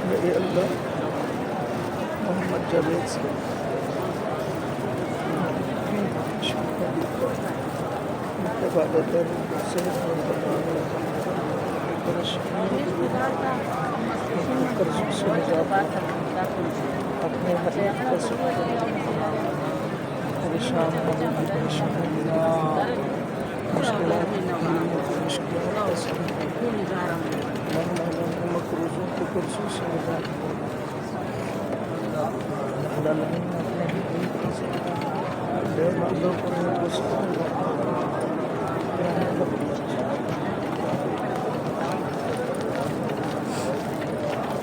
मेरे अल्लाह मोहम्मद जावेद से अपने परेशान मकरूजों के कुर्सों से अपने